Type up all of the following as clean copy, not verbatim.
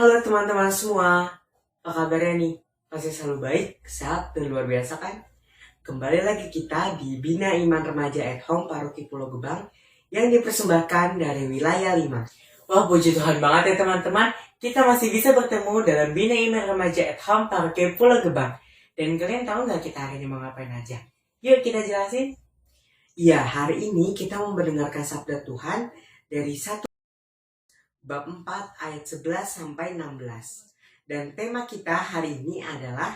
Halo teman-teman semua, apa kabarnya nih? Pasti selalu baik, sehat, dan luar biasa kan? Kembali lagi kita di Bina Iman Remaja at Home Paroki Pulau Gebang yang dipersembahkan dari wilayah 5. Wah, puji Tuhan banget ya teman-teman, kita masih bisa bertemu dalam Bina Iman Remaja at Home Paroki Pulau Gebang. Dan kalian tahu nggak kita hari ini mau ngapain aja? Yuk kita jelasin. Iya, hari ini kita mau mendengarkan sabda Tuhan dari 1 bab 4 ayat 11 sampai 16. Dan tema kita hari ini adalah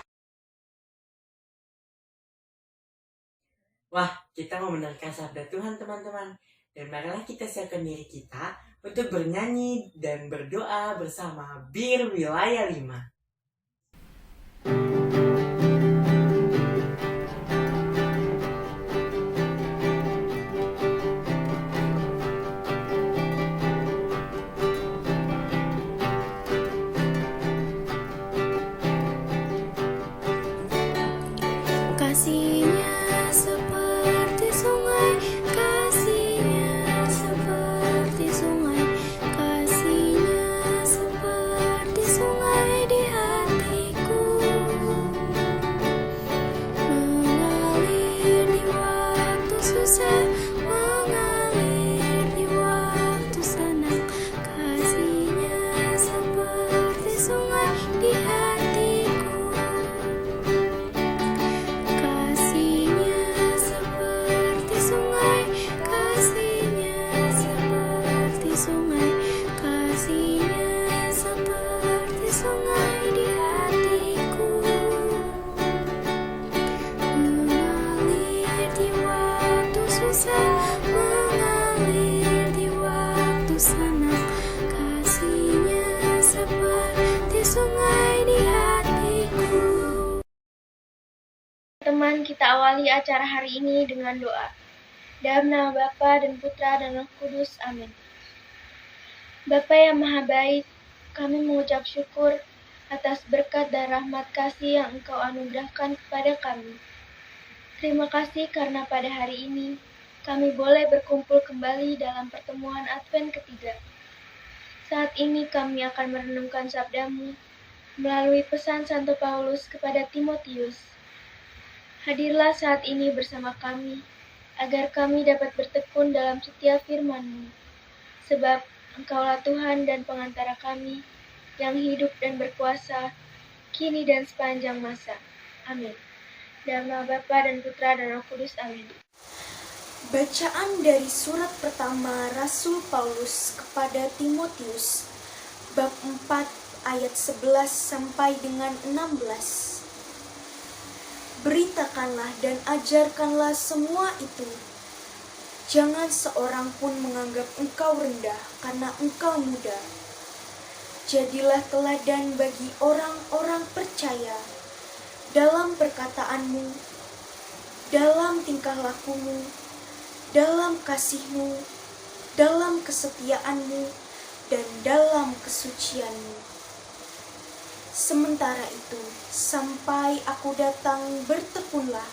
kita mau mendengarkan sabda Tuhan teman-teman. Dan marilah kita siapkan diri kita untuk bernyanyi dan berdoa bersama Bir Wilayah 5. Kasihnya seperti sungai, kasihnya seperti sungai, kasihnya seperti sungai di hatiku, mengalir di waktu susah, mengalir di waktu senang, kasihnya seperti sungai di hatiku. Teman, kita awali acara hari ini dengan doa. Dalam nama Bapa dan Putra dan Roh Kudus, amin. Bapa yang maha baik, kami mengucap syukur atas berkat dan rahmat kasih yang Engkau anugerahkan kepada kami. Terima kasih karena pada hari ini kami boleh berkumpul kembali dalam pertemuan Advent ketiga. Saat ini kami akan merenungkan sabda-Mu melalui pesan Santo Paulus kepada Timotius. Hadirlah saat ini bersama kami, agar kami dapat bertekun dalam setiap firman-Mu. Sebab Engkaulah Tuhan dan pengantara kami, yang hidup dan berkuasa, kini dan sepanjang masa. Amin. Dalam nama Bapa dan Putra dan Roh Kudus, amin. Bacaan dari surat pertama Rasul Paulus kepada Timotius, bab 4 ayat 11 sampai dengan 16. Beritakanlah dan ajarkanlah semua itu. Jangan seorang pun menganggap engkau rendah karena engkau muda. Jadilah teladan bagi orang-orang percaya dalam perkataanmu, dalam tingkah lakumu, dalam kasihmu, dalam kesetiaanmu, dan dalam kesucianmu. Sementara itu, sampai aku datang, bertekunlah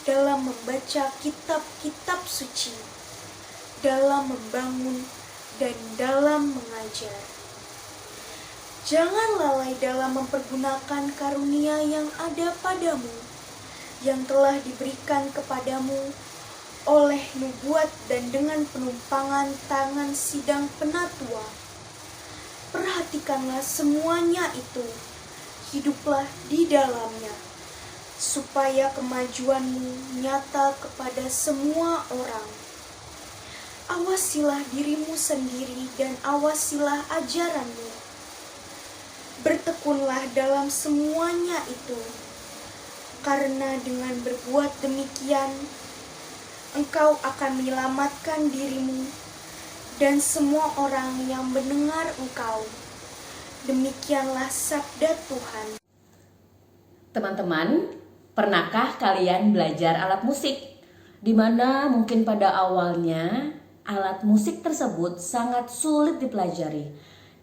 dalam membaca kitab-kitab suci, dalam membangun, dan dalam mengajar. Jangan lalai dalam mempergunakan karunia yang ada padamu, yang telah diberikan kepadamu oleh nubuat dan dengan penumpangan tangan sidang penatua. Perhatikanlah semuanya itu, hiduplah di dalamnya, supaya kemajuanmu nyata kepada semua orang. Awasilah dirimu sendiri dan awasilah ajaranmu. Bertekunlah dalam semuanya itu, karena dengan berbuat demikian, engkau akan menyelamatkan dirimu dan semua orang yang mendengar engkau. Demikianlah sabda Tuhan. Teman-teman, pernahkah kalian belajar alat musik? Di mana mungkin pada awalnya alat musik tersebut sangat sulit dipelajari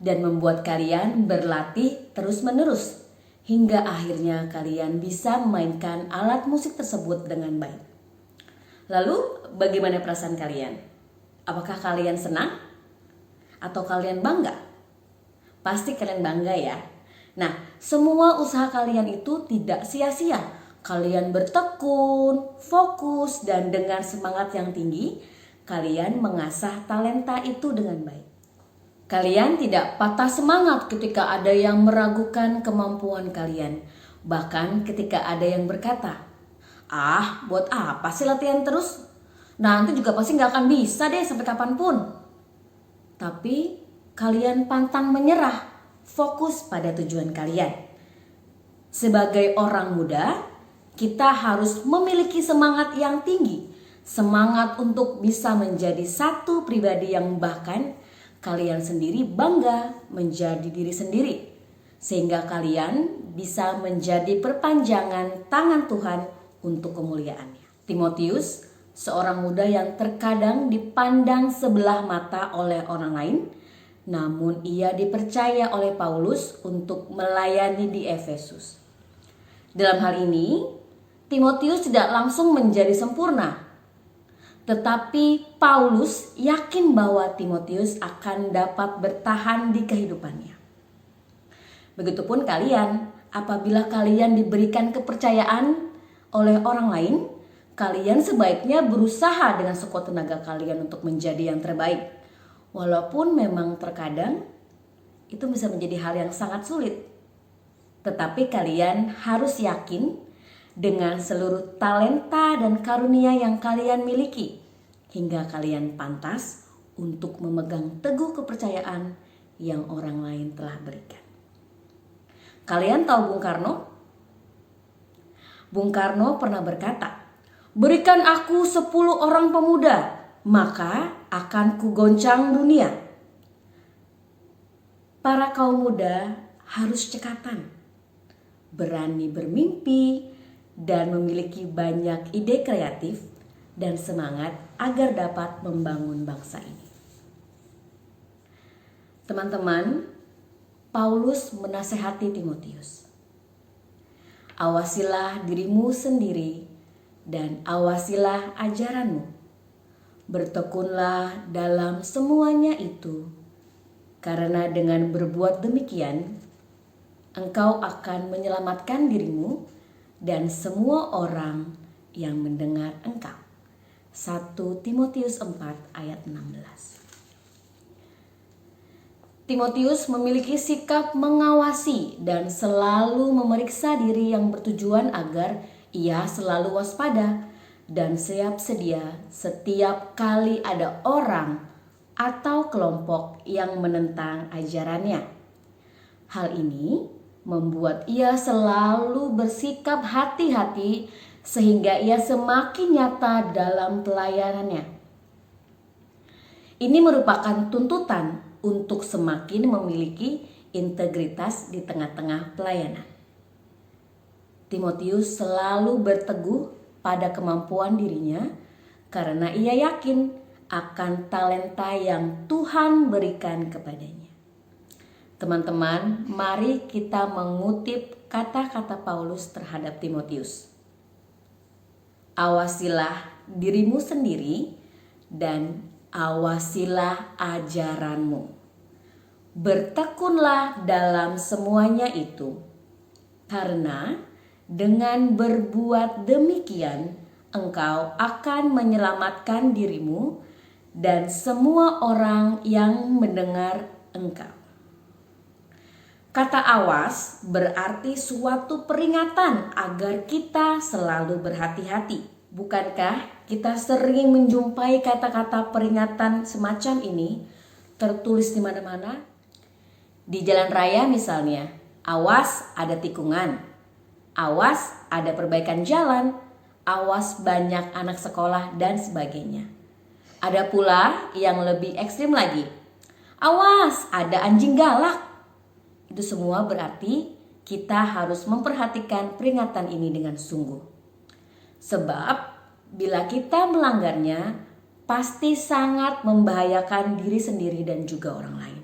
dan membuat kalian berlatih terus-menerus hingga akhirnya kalian bisa memainkan alat musik tersebut dengan baik. Lalu, bagaimana perasaan kalian? Apakah kalian senang? Atau kalian bangga? Pasti kalian bangga ya. Nah, semua usaha kalian itu tidak sia-sia. Kalian bertekun, fokus, dan dengan semangat yang tinggi, kalian mengasah talenta itu dengan baik. Kalian tidak patah semangat ketika ada yang meragukan kemampuan kalian. Bahkan ketika ada yang berkata, "Ah, buat apa sih latihan terus? Nanti juga pasti gak akan bisa deh sampai kapanpun." Tapi kalian pantang menyerah, fokus pada tujuan kalian. Sebagai orang muda, kita harus memiliki semangat yang tinggi. Semangat untuk bisa menjadi satu pribadi yang bahkan kalian sendiri bangga menjadi diri sendiri. Sehingga kalian bisa menjadi perpanjangan tangan Tuhan untuk kemuliaannya. Timotius, seorang muda yang terkadang dipandang sebelah mata oleh orang lain, namun ia dipercaya oleh Paulus untuk melayani di Efesus. Dalam hal ini, Timotius tidak langsung menjadi sempurna, tetapi Paulus yakin bahwa Timotius akan dapat bertahan di kehidupannya. Begitupun kalian, apabila kalian diberikan kepercayaan oleh orang lain, kalian sebaiknya berusaha dengan sekuat tenaga kalian untuk menjadi yang terbaik. Walaupun memang terkadang itu bisa menjadi hal yang sangat sulit. Tetapi kalian harus yakin dengan seluruh talenta dan karunia yang kalian miliki, hingga kalian pantas untuk memegang teguh kepercayaan yang orang lain telah berikan. Kalian tahu Bung Karno? Bung Karno pernah berkata, "Berikan aku 10 orang pemuda, maka akan kugoncang dunia." Para kaum muda harus cekatan, berani bermimpi, dan memiliki banyak ide kreatif dan semangat agar dapat membangun bangsa ini. Teman-teman, Paulus menasehati Timotius. Awasilah dirimu sendiri dan awasilah ajaranmu. Bertekunlah dalam semuanya itu, karena dengan berbuat demikian, engkau akan menyelamatkan dirimu dan semua orang yang mendengar engkau. 1 Timotius 4 ayat 16. Timotius memiliki sikap mengawasi dan selalu memeriksa diri yang bertujuan agar ia selalu waspada dan siap sedia setiap kali ada orang atau kelompok yang menentang ajarannya. Hal ini membuat ia selalu bersikap hati-hati sehingga ia semakin nyata dalam pelayanannya. Ini merupakan tuntutan untuk semakin memiliki integritas di tengah-tengah pelayanan. Timotius selalu berteguh pada kemampuan dirinya karena ia yakin akan talenta yang Tuhan berikan kepadanya. Teman-teman, mari kita mengutip kata-kata Paulus terhadap Timotius. Awasilah dirimu sendiri dan awasilah ajaranmu. Bertekunlah dalam semuanya itu, karena dengan berbuat demikian engkau akan menyelamatkan dirimu dan semua orang yang mendengar engkau. Kata awas berarti suatu peringatan agar kita selalu berhati-hati. Bukankah kita sering menjumpai kata-kata peringatan semacam ini tertulis di mana-mana? Di jalan raya misalnya, awas ada tikungan, awas ada perbaikan jalan, awas banyak anak sekolah dan sebagainya. Ada pula yang lebih ekstrim lagi, awas ada anjing galak. Itu semua berarti kita harus memperhatikan peringatan ini dengan sungguh. Sebab bila kita melanggarnya, pasti sangat membahayakan diri sendiri dan juga orang lain.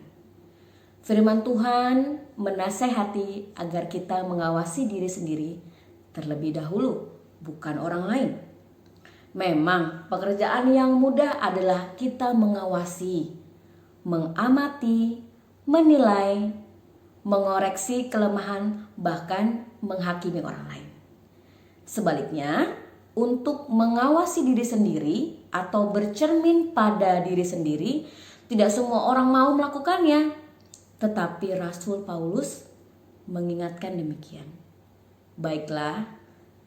Firman Tuhan menasehati agar kita mengawasi diri sendiri terlebih dahulu, bukan orang lain. Memang pekerjaan yang mudah adalah kita mengawasi, mengamati, menilai, mengoreksi kelemahan, bahkan menghakimi orang lain. Sebaliknya, untuk mengawasi diri sendiri atau bercermin pada diri sendiri, tidak semua orang mau melakukannya. Tetapi Rasul Paulus mengingatkan demikian. Baiklah,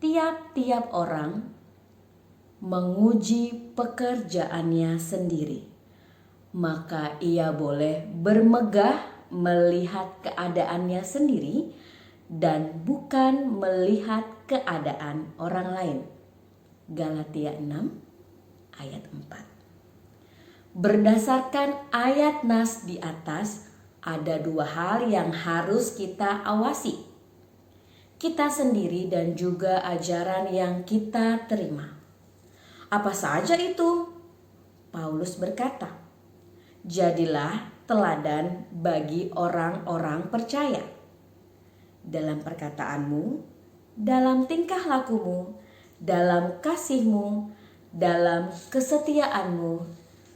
tiap-tiap orang menguji pekerjaannya sendiri, maka ia boleh bermegah melihat keadaannya sendiri dan bukan melihat keadaan orang lain. Galatia 6 ayat 4. Berdasarkan ayat nas di atas, ada dua hal yang harus kita awasi. Kita sendiri dan juga ajaran yang kita terima. Apa saja itu? Paulus berkata, jadilah teladan bagi orang-orang percaya dalam perkataanmu, dalam tingkah lakumu, dalam kasihmu, dalam kesetiaanmu,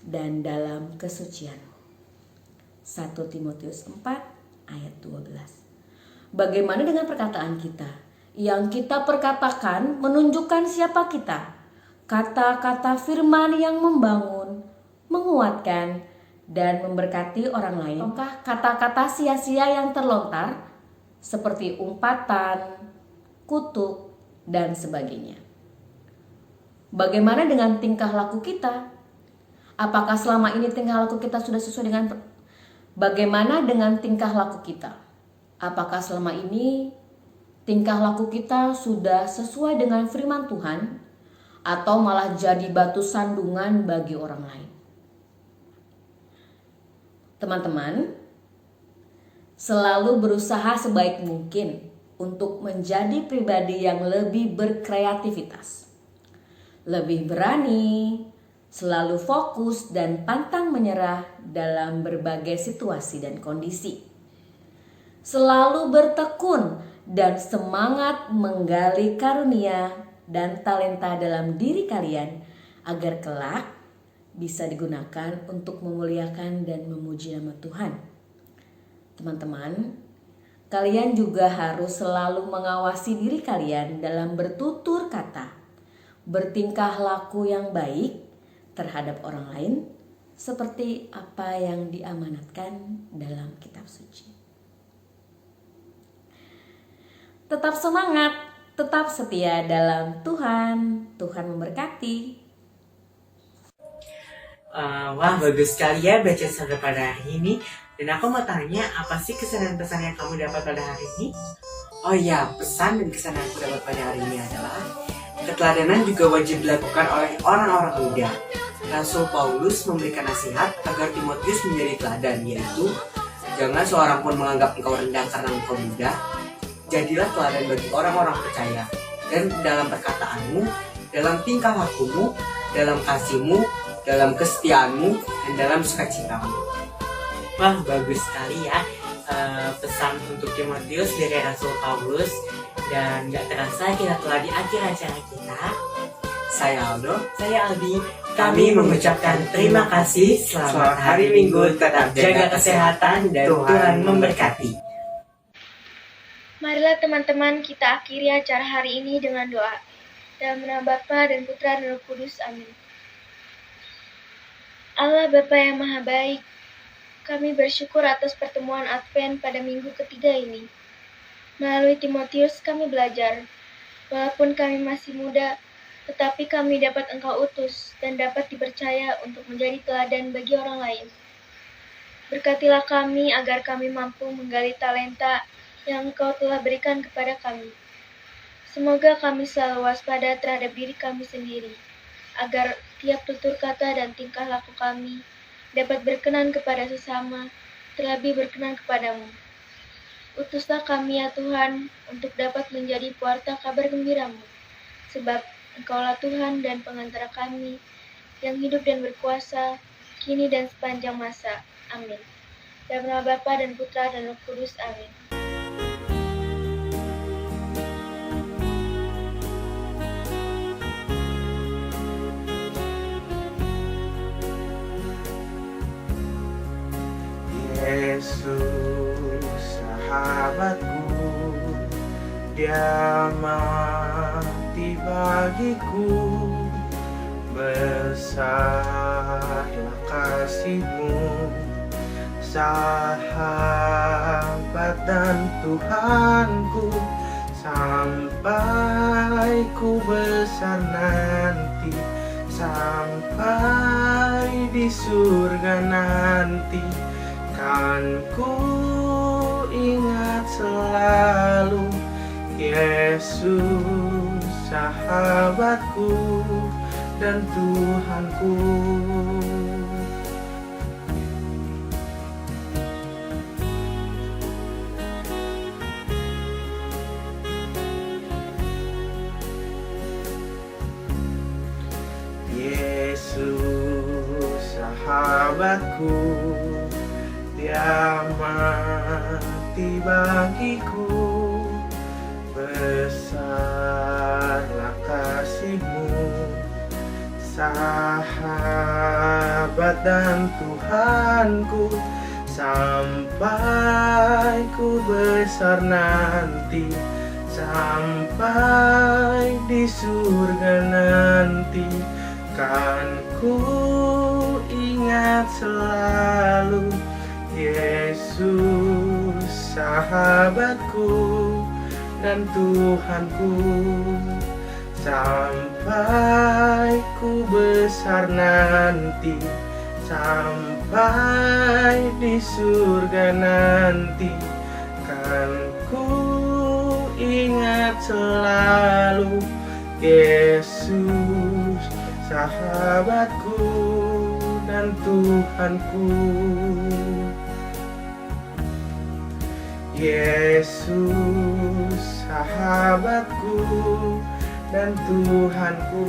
dan dalam kesucianmu. 1 Timotius 4 ayat 12. Bagaimana dengan perkataan kita? Yang kita perkatakan menunjukkan siapa kita. Kata-kata firman yang membangun, menguatkan, dan memberkati orang lain. Apakah kata-kata sia-sia yang terlontar seperti umpatan, kutuk, dan sebagainya? Bagaimana dengan tingkah laku kita? Apakah selama ini tingkah laku kita sudah sesuai dengan bagaimana dengan tingkah laku kita? Apakah selama ini tingkah laku kita sudah sesuai dengan firman Tuhan atau malah jadi batu sandungan bagi orang lain? Teman-teman, selalu berusaha sebaik mungkin untuk menjadi pribadi yang lebih berkreativitas, lebih berani, selalu fokus dan pantang menyerah dalam berbagai situasi dan kondisi. Selalu bertekun dan semangat menggali karunia dan talenta dalam diri kalian agar kelak bisa digunakan untuk memuliakan dan memuji nama Tuhan. Teman-teman, kalian juga harus selalu mengawasi diri kalian dalam bertutur kata, bertingkah laku yang baik terhadap orang lain seperti apa yang diamanatkan dalam kitab suci. Tetap semangat, tetap setia dalam Tuhan. Tuhan memberkati. Wah, bagus sekali ya baca sampai pada hari ini. Dan aku mau tanya, apa sih kesan dan pesan yang kamu dapat pada hari ini? Oh iya, pesan dan kesan yang aku dapat pada hari ini adalah keteladanan juga wajib dilakukan oleh orang-orang muda. Rasul Paulus memberikan nasihat agar Timotius menjadi teladan, yaitu jangan seorang pun menganggap engkau rendah karena engkau muda. Jadilah teladan bagi orang-orang percaya, dan dalam perkataanmu, dalam tingkah lakumu, dalam kasihmu, dalam kesetiaanmu, dan dalam sukacitamu. Wah, bagus sekali ya pesan untuk Timotius dari Rasul Paulus. Dan gak terasa kita telah di akhir acara kita. Saya Aldo, saya Aldi. Kami mengucapkan terima kasih. Selamat hari Minggu, tetap jaga kesehatan dan Tuhan memberkati. Marilah teman-teman kita akhiri acara hari ini dengan doa. Dalam nama Bapa dan Putra dan Roh Kudus. Amin. Allah Bapa yang Maha Baik, kami bersyukur atas pertemuan Advent pada minggu ketiga ini. Melalui Timotius kami belajar, walaupun kami masih muda, tetapi kami dapat Engkau utus dan dapat dipercaya untuk menjadi teladan bagi orang lain. Berkatilah kami agar kami mampu menggali talenta yang Engkau telah berikan kepada kami. Semoga kami selalu waspada terhadap diri kami sendiri, agar tiap tutur kata dan tingkah laku kami dapat berkenan kepada sesama, terlebih berkenan kepadamu. Utuslah kami ya Tuhan, untuk dapat menjadi pewarta kabar gembira-Mu, sebab Engkaulah Tuhan dan pengantara kami, yang hidup dan berkuasa, kini dan sepanjang masa. Amin. Dalam nama Bapa dan Putra dan Roh Kudus. Amin. Yesus sahabatku, Dia mati bagiku. Besarlah kasih-Mu, sahabat dan Tuhanku, sampai ku besar nanti, sampai di surga nanti. Kan ku ingat selalu Yesus sahabatku dan Tuhanku. Yesus sahabatku, Dia mati bagiku. Besarlah kasih-Mu, sahabat dan Tuhanku, sampai ku besar nanti, sampai di surga nanti. Kan ku ingat selalu Yesus sahabatku dan Tuhanku, sampai ku besar nanti, sampai di surga nanti. Kan ku ingat selalu Yesus sahabatku dan Tuhanku. Yesus sahabatku dan Tuhanku.